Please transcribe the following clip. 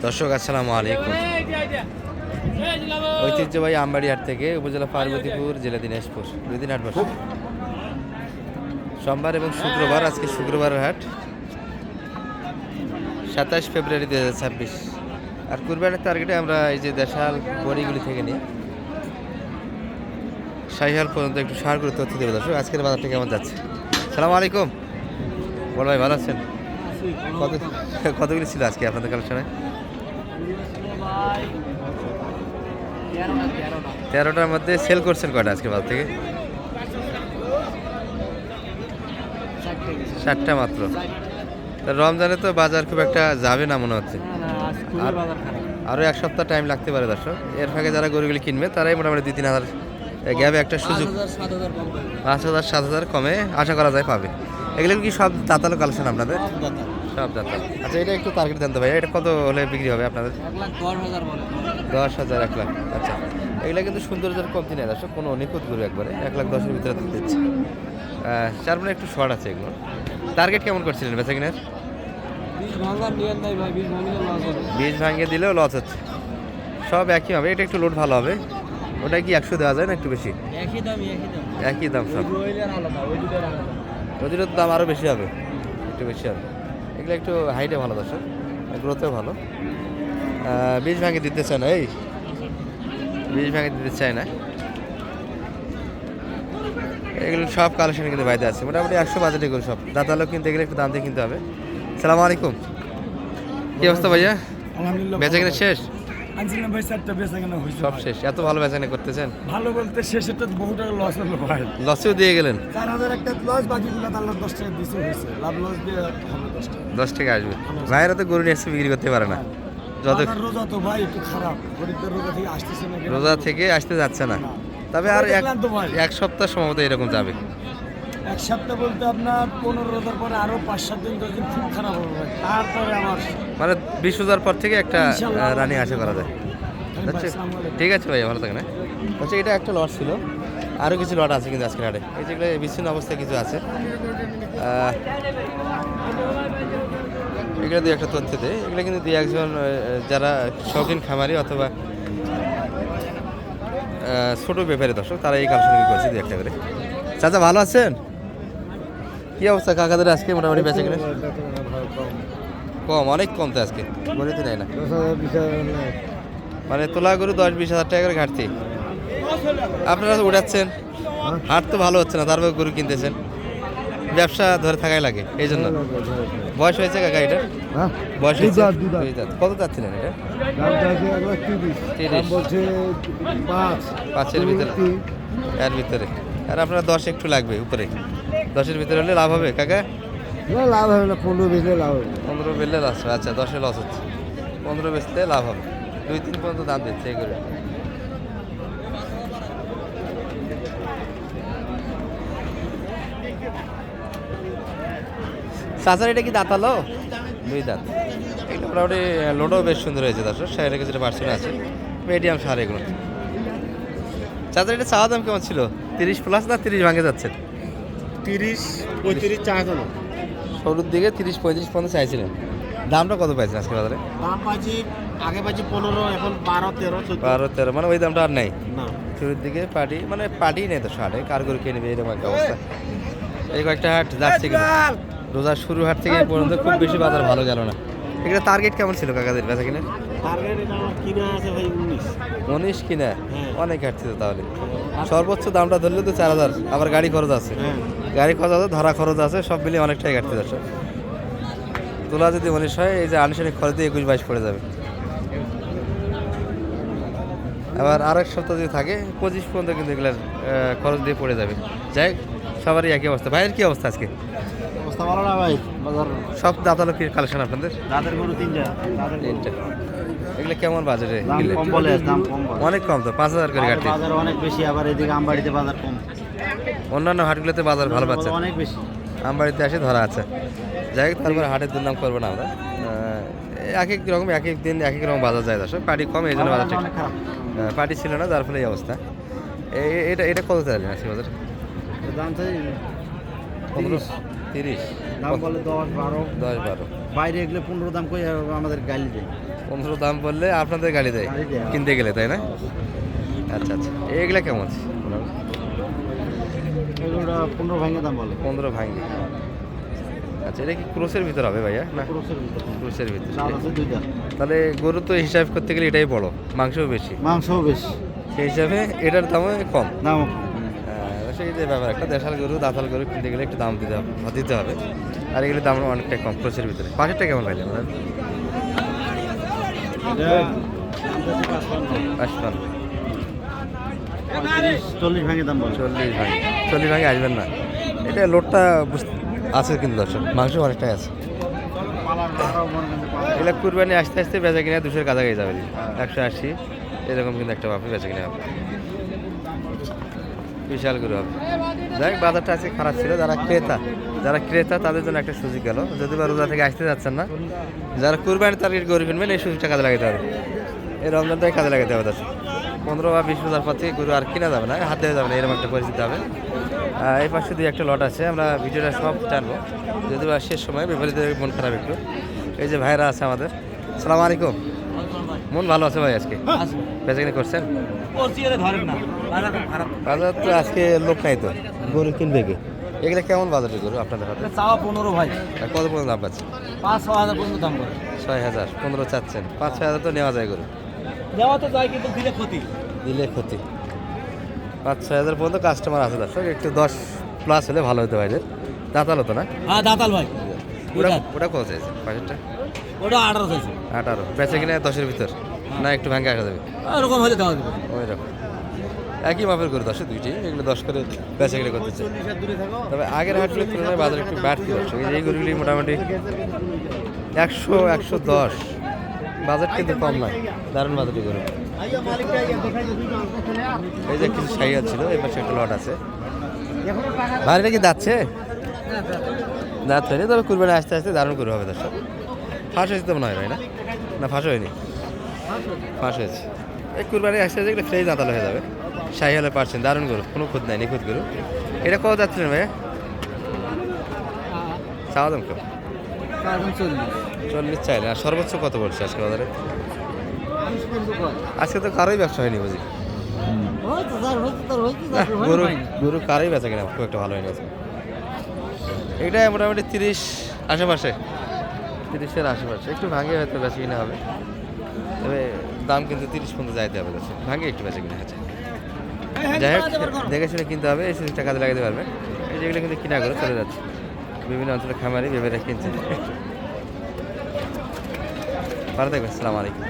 দর্শক আসসালামু আলাইকুম। ঐতিহ্যবাহী আমবাড়ি হাট থেকে উপজেলা পার্বতীপুর, জেলা দিনাজপুর, 2 দিন হাট বসে সোমবার এবং শুক্রবার। আজকে শুক্রবারের হাট 27 ফেব্রুয়ারি 2026। আর কুরবানির টার্গেটে আমরা এই যে দেশাল বড়িগুলি থেকে নিয়ে শাহিহাল পর্যন্ত একটু সার করে তথ্য দেবো। দর্শক আজকের বাজারটা কেমন যাচ্ছে? সালাম আলাইকুম। বড় ভাই ভালো আছেন? কতগুলি ছিল আজকে আপনাদের কালেকশনে? 13টার মধ্যে সেল করছেন কয়টা আজকে বাজার থেকে? 7টা মাত্র। রমজানে তো বাজার খুব একটা যাবে না মনে হচ্ছে। আরও 1 সপ্তাহ টাইম লাগতে পারে দর্শক। এর ফাঁকে যারা গরুগুলি কিনবে তারাই মোটামুটি 2-3 হাজার গ্যাপে একটা সুযোগ 5,000-7,000 কমে আশা করা যায় পাবে। এগুলো কি সব দাঁতালো কালেকশন আপনাদের? সব দাঁতাল। আচ্ছা, এটা একটু টার্গেট দেন তো ভাই, এটা কত হলে বিক্রি হবে আপনাদের? 10,000 1 লাখ। আচ্ছা, এগুলো কিন্তু সৌন্দর্যের কমতি নেই দর্শক, কোনো নিখুঁত গরু একবারে 1,10,000 ভিতরে দিচ্ছে। চার মানে একটু শর্ট আছে এগুলো। টার্গেট কেমন করছিলেন বেচা কিনার? 20 ভাঙিয়ে দিলেও লস হচ্ছে। সব একই হবে, এটা একটু লোড ভালো হবে। ওটা কি 100 দেওয়া যায় না একটু বেশি? একই দাম সব। ওদের দাম আরও বেশি হবে, একটু বেশি হবে। এগুলো একটু হাইটে ভালো দর্শক, গ্রোথেও ভালো। 20 ভাঙে দিতে চায় না, এই 20 ভাঙে দিতে চায় না। এগুলো সব কালেকশন কিন্তু বাইরে আছে, মোটামুটি 100 বাজেটে করে সব দাঁতালো কিনতে গেলে একটু দাম দিয়ে কিনতে হবে। সালাম আলাইকুম। কি অবস্থা ভাইয়া? বেচা কিনা শেষ? আনছিলাম ভাই, 4টা বেচা কেনা হয়েছে সব শেষ? এত ভালো বেচা কিনা করতেছেন? ভালো বলতে শেষে তো বহু টাকা লস হলো ভাই। লসেও দিয়ে গেলেন? 4,000 একটা লস, বাকিগুলো তাহলে 10 টাকা দিতে হয়েছে। লাভ লস দিয়ে হবে 10 টাকা। 10 টাকা আসবে। ভাইয়েরা তো গরু নিয়ে এসে বিক্রি করতে পারে না। যত রোজা তো ভাই একটু খারাপ, গরিবদের রোজা থেকে আসতেছে না, রোজা থেকে আসতে যাচ্ছে না। তবে আর 1 সপ্তাহ সম্ভবত এরকম যাবে। 1 সপ্তাহ বলতে আপনার 15 রোজার পরে আরো 5-7 দিন 10 দিন খুব খারাপ হবে ভাই। তারপরে আমার মানে 20 রোজার পর থেকে একটা রানি আশা করা যায়। ঠিক আছে ভাইয়া, ভালো থাকেন। হচ্ছে এটা একটা লট ছিল, আরও কিছু লট আছে কিন্তু আজকের হাটে। এই যেগুলো বিচ্ছিন্ন অবস্থায় কিছু আছে, এগুলো দিয়ে একটা তথ্য দেয়। এগুলো কিন্তু দিয়ে একজন যারা শৌখিন খামারি অথবা ছোট ব্যাপারী দর্শক, তারা এই কালেকশন করছে দু একটা করে। চাচা ভালো আছেন? কি অবস্থা কাকাদের আজকে মোটামুটি বেচে কিনা? কম, অনেক কম তো আজকে, গণিত নেয় না। মানে তোলা গরু 10-20 হাজার টাকা করে ঘাটতি। আপনারা তো উঠাচ্ছেন, হাট তো ভালো হচ্ছে না, তারপর গরু কিনতেছেন। ব্যবসা ধরে থাকাই লাগে, এই জন্য। বয়স হয়েছে কাকা এটা? বয়স হয়েছে? কত চাচ্ছিলেন এটা? 5-এর ভিতরে, এর ভিতরে। আর আপনার 10 একটু লাগবে উপরে। 10-এর ভিতরে হলে লাভ হবে কাকা? লাভ হবে না, 15 বেচলে লাভ হবে। 15 বেচলে লস হবে। আচ্ছা, 10-এ লস হচ্ছে, 15 বেচলে লাভ হবে। 2-3 পর্যন্ত দাম দিচ্ছে এই করে। চাচার এটা কি দাঁতালো? 2 দাঁত। এটা মোটামুটি লোডও বেশ সুন্দর হয়েছে দর্শক, 60 কিছুটা পার্সেন্ট আছে, মিডিয়াম সার এগুলো। চাচার এটা চাওয়া দাম কেমন ছিল? 30 প্লাস না 30 ভাঙে যাচ্ছে? 30-35 চাওয়া না, শুরুর দিকে 30-35 পর্যন্ত চাইছিলেন। দামটা কত পাইছেন আজকে বাজারে? দাম পাইছি, আগে পাইছি 15, এখন 12-13। মানে ওই দামটা আর নেই না। শুরুর দিকে পার্টি, মানে পার্টি নেই তো হাটে, কার করে কিনে নেবে এরকম একটা অবস্থা। এই কয়েকটা হাট যাচ্ছে কিন্তু রোজার শুরু হাট থেকে পর্যন্ত খুব বেশি বাজার ভালো গেল না। এগুলো টার্গেট কেমন ছিল কাকাদের বেচা কিনে? টার্গেট এটা আমার কিনা আছে ভাই 19 কিনা, হ্যাঁ। অনেক ঘাটতি তো তাহলে। সর্বোচ্চ দামটা ধরলে তো 4,000, আবার গাড়ি খরচ আছে, গাড়ি খরচ আছে, ধরা খরচ আছে, সব মিলিয়ে অনেকটাই ঘাটতি যাচ্ছে। তোলা যদি 19 হয়, এই যে আনুষ্ঠানিক খরচ দিয়ে 21-22 পড়ে যাবে। আবার আরেক সপ্তাহ যদি থাকে 25 পর্যন্ত কিন্তু এগুলোর খরচ দিয়ে পড়ে যাবে। যাই সবারই একই অবস্থা। ভাইয়ের কি অবস্থা আজকে? অবস্থা ভালো না ভাই, বাজার সব দাঁতালো কি কালেকশন আপনাদের? দাদের গরু 3টা। এগুলো কেমন বাজারে? কম বলে, দাম কম বলে। অনেক কম তো, 5,000 করে ঘাটতি। বাজার অনেক বেশি, আবার এদিকে আমবাড়িতে বাজার কম। অন্যান্য হাটগুলোতে বাজার ভালো পাচ্ছে, অনেক বেশি। আমবাড়িতে এসে ধরা আছে। যাই হোক, তারপরে হাটের দুর্নাম করবো না আমরা। এক এক রকম, এক এক দিন এক এক রকম বাজার যায় দর্শক। পার্টি কম, এই জন্য বাজারটা পার্টি ছিল না, যার ফলে এই অবস্থা। এটা কত চাইলেন আজকে বাজার? দাম চাই 15-30। দাম বলে 10-12, 10-12। বাইরে এগুলো 15 দাম কই আমাদের গালি দেয়। 15 দাম বললে আপনাদের গাড়ি দেয় গাড়ি দেয়। কিনতে গেলে, তাই না? আচ্ছা আচ্ছা, এগুলা কেমন আছে? এগুলো 15 ভাঙে দাম বলে। 15 ভাঙ্গি। আচ্ছা, এটা কি ক্রোসের ভিতর হবে ভাইয়া না? ক্রসের ভিতর। ক্রোসের ভিতর। চার আছে 2টা। তাহলে গরু তো হিসাব করতে গেলে এটাই বড়, মাংসও বেশি, মাংসও বেশি, সেই হিসাবে এটার দামও কম। দামও সেই যে ব্যাপার, একটা দেশাল গরু দাঁতাল গরু কিনতে গেলে একটু দাম দিতে হবে, আর এগুলোর দাম অনেকটাই কম ক্রোসের ভিতরে। পাশেরটা কেমন পাইলে আমরা? 55। 40 ভাঙে দাম বলে। 40 ভাঙে আসবেন না, এটা লোডটা আছে কিন্তু দর্শক, মাংস অনেকটাই আছে। এগুলো কুরবানি আস্তে আস্তে বেচা কিনা 200-এর কাছাকাছি যাবে, 180 এরকম কিন্তু একটা বাপে বেচা কিনা হবে, বিশাল গরু হবে। যাই হোক, বাজারটা আজকে খারাপ ছিল। যারা ক্রেতা তাদের জন্য একটা সুযোগ গেল, যদি বা রোজা থেকে আসতে যাচ্ছেন না, যারা কুরবানি টার্গেট গরু কিনবেন এই সুযোগটা কাজে লাগাতে হবে, এই রমজানটাই কাজে লাগাতে হবে। দর্শক 15 বা 20 হাজার পর থেকে গরু আর কিনা যাবে না, হাত দেওয়া যাবে না, এরকম একটা পরিস্থিতি হবে। এই পাশে 2-1টা লট আছে, আমরা ভিডিওটা সব টানবো, যদি বা শেষ সময় ব্যাপারীদের মন খারাপ একটু। এই যে ভাইরা আছে আমাদের, সালাম আলাইকুম। মন ভালো আছে ভাই আজকে? বেচা কিনা করছেন? বাজার তো আজকে লোক নাই তো, গরু কিনবে কি? এগুলো কেমন বাজারে গরু আপনাদের হাতে? চাওয়া 15 ভাই, আর কত পর্যন্ত দাম পাচ্ছে? 5-6 হাজার পর্যন্ত দাম করে 6,000, 15 চাচ্ছেন, 5-6 হাজার তো নেওয়া যায় গরু, দেওয়া তো যায় কিন্তু দিলে ক্ষতি। দিলে ক্ষতি। 5-6 হাজার পর্যন্ত কাস্টমার আছে দর্শক, একটু 10 প্লাস হলে ভালো হতে পারে। দাঁতাল হতো না? হ্যাঁ দাতাল ভাই, ওটা কত চাইছে পাশেরটা? ওটা 18 চাইছে। 18 বেচে কিনা 10-এর ভিতর না একটু ভাঙে আসা যাবে? এরকম হলে দেওয়া যাবে। ওই রকম একই মাপের করে 10 দুইটি, এগুলো 10 করে বেচা কিনা করতেছে। তবে আগের হাটগুলোর তুলনায় বাজার একটু বাড়তি দর্শক, এই গরুগুলি মোটামুটি 100-110 বাজার কিন্তু কম নয়, দারুণ বাজারটি গরু। এই যে কিছু সাইয়াল ছিল, এই পাশে একটা লট আছে। ভাইরা কি যাচ্ছে? দাঁত হয়নি, তবে কুরবানি আস্তে আস্তে দারুণ গরু হবে দর্শক। ফাঁস হয়েছে তো মনে হয় ভাই, না না ফাঁস হয়নি? ফাঁস হয়েছে। এই কুরবানি আস্তে আস্তে এগুলো ফ্রেশ দাঁতাল হয়ে যাবে। সাইয়ালে পারছেন, দারুণ গরু, কোনো খুদ নাই, নিখুঁত গরু। এটা কত যাচ্ছিলেন ভাইয়া? চাওয়া দাম কেউ 40 চাইলে, আর সর্বোচ্চ কত পড়ছে আজকে বাজারে? আজকে তো কারোই ব্যবসা হয়নি বুঝি, গরু গরু কারোই বেচা কিনা খুব একটা ভালো হয়নি আজকে। এটা মোটামুটি 30 আশেপাশে, 30-এর আশেপাশে, একটু ভাঙে হয়তো বেচা কিনা হবে, তবে দাম কিন্তু 30 পর্যন্ত যাইতে হবে দর্শক, ভাঙে একটু বেচা কিনা হচ্ছে। যাই হোক, দেখে শুনে কিনতে হবে, এই সুযোগটা কাজে লাগাতে পারবে। এই যেগুলো কিন্তু কিনা করে চলে যাচ্ছে, বিভিন্ন অঞ্চলে খামারি ভেবে কিনছে। ভালো থাকবেন, আসসালামু আলাইকুম।